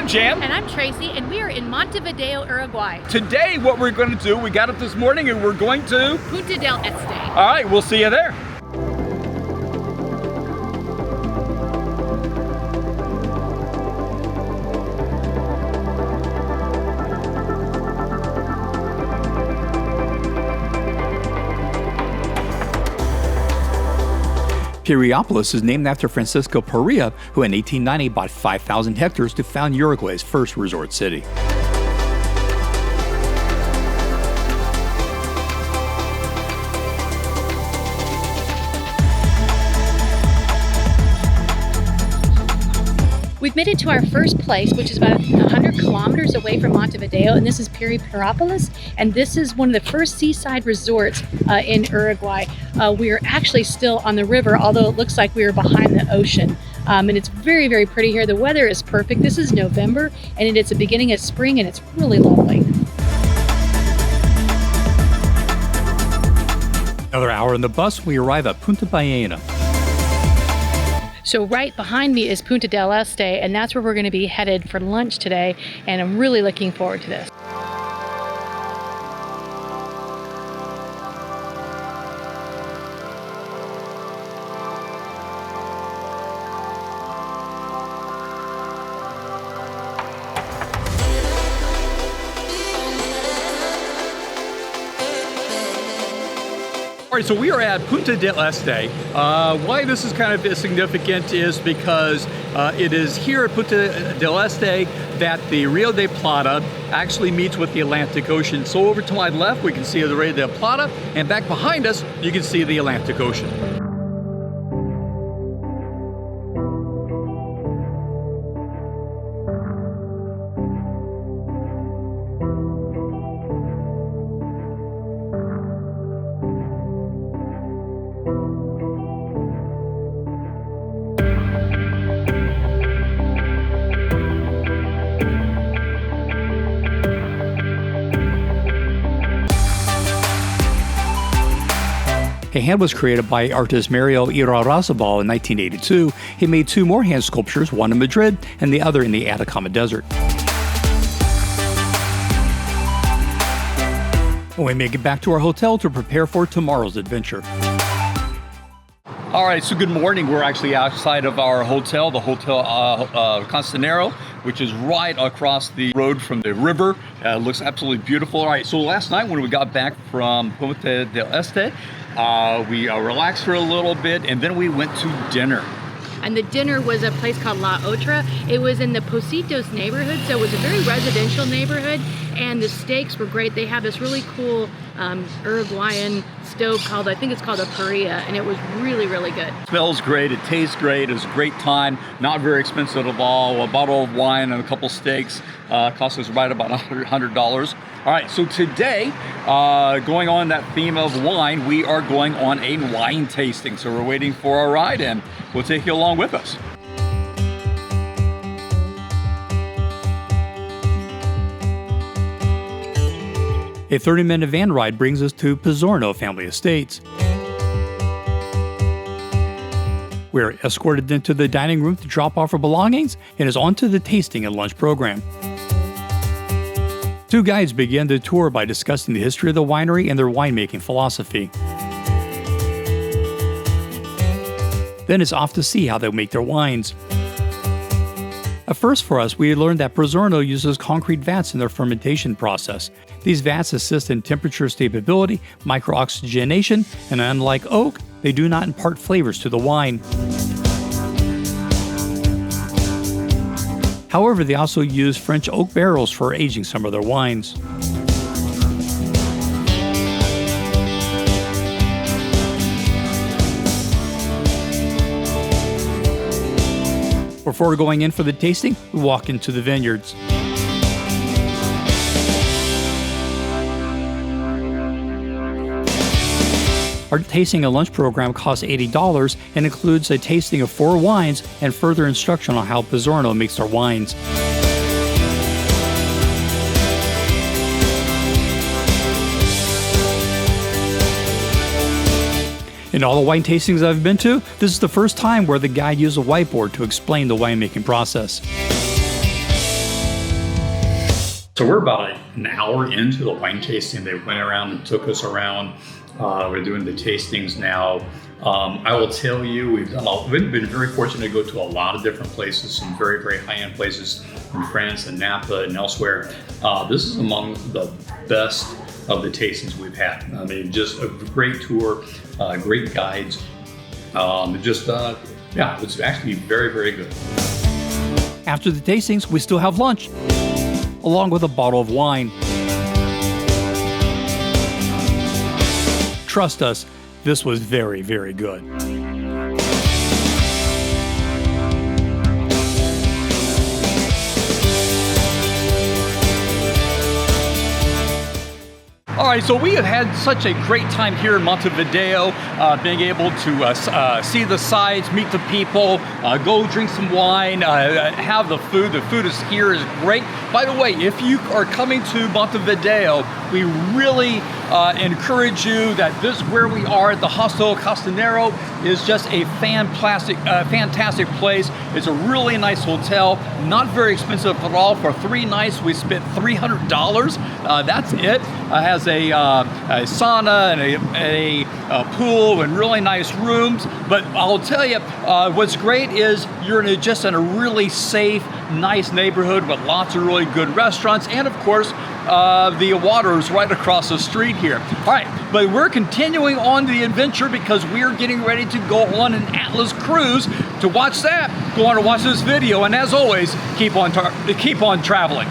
Jan. And I'm Tracey, and we are in Montevideo, Uruguay. Today, what we're going to do, we got up this morning and we're going to Punta del Este. All right, we'll see you there. Piriápolis is named after Francisco Piria, who in 1890 bought 5,000 hectares to found Uruguay's first resort city. We've made it to our first place, which is about 100 kilometers away from Montevideo, and this is Piriápolis, and this is one of the first seaside resorts in Uruguay. We are actually still on the river, although it looks like we are behind the ocean. And it's very, very pretty here. The weather is perfect. This is November, and it's the beginning of spring, and it's really lovely. Another hour in the bus, we arrive at Punta Ballena. So right behind me is Punta del Este, and that's where we're going to be headed for lunch today, and I'm really looking forward to this. All right, so we are at Punta del Este. Why this is kind of significant is because it is here at Punta del Este that the Rio de Plata actually meets with the Atlantic Ocean. So over to my left, we can see the Rio de Plata, and back behind us, you can see the Atlantic Ocean. A hand was created by artist Mario Irarrázaval in 1982. He made two more hand sculptures, one in Madrid and the other in the Atacama Desert. We make it back to our hotel to prepare for tomorrow's adventure. All right, so good morning. We're actually outside of our hotel, the Hotel Constanero, which is right across the road from the river. Looks absolutely beautiful. All right, so last night when we got back from Punta del Este, we relaxed for a little bit, and then we went to dinner. And the dinner was a place called La Otra. It was in the Pocitos neighborhood, so it was a very residential neighborhood, and the steaks were great. They have this really cool Uruguayan stove called, I think it's called a Piria, and it was really, really good. It smells great, it tastes great, it was a great time, not very expensive at all. A bottle of wine and a couple steaks cost us right about $100. All right, so today, going on that theme of wine, we are going on a wine tasting. So we're waiting for our ride, and we'll take you along with us. A 30-minute van ride brings us to Pizzorno Family Estates. We're escorted into the dining room to drop off our belongings and is on to the tasting and lunch program. Two guides begin the tour by discussing the history of the winery and their winemaking philosophy. Then it's off to see how they make their wines. At first for us, we learned that Pizzorno uses concrete vats in their fermentation process. These vats assist in temperature stability, micro-oxygenation, and unlike oak, they do not impart flavors to the wine. However, they also use French oak barrels for aging some of their wines. Before going in for the tasting, we walk into the vineyards. Our tasting and lunch program costs $80 and includes a tasting of 4 wines and further instruction on how Pizzorno makes their wines. In all the wine tastings I've been to, this is the first time where the guide used a whiteboard to explain the winemaking process. So we're about an hour into the wine tasting. They went around and took us around. We're doing the tastings now. I will tell you, we've been very fortunate to go to a lot of different places, some very, very high-end places in France and Napa and elsewhere. This is among the best of the tastings we've had. I mean, just a great tour, great guides. Yeah, it's actually very, very good. After the tastings, we still have lunch, along with a bottle of wine. Trust us, this was very, very good. All right, so we have had such a great time here in Montevideo, being able to see the sights, meet the people, go drink some wine, have the food. The food here is great. By the way, if you are coming to Montevideo, we really encourage you that this where we are at the Hostel Costanero is just a fantastic place. It's a really nice hotel, not very expensive at all. For 3 nights, we spent $300. That's it. Has a sauna and a pool and really nice rooms. But I'll tell you, what's great is you're just in a really safe, nice neighborhood with lots of really good restaurants, and of course, the water is right across the street here. All right, but we're continuing on the adventure because we're getting ready to go on an Atlas cruise. To watch that, go on and watch this video, and as always, keep on traveling.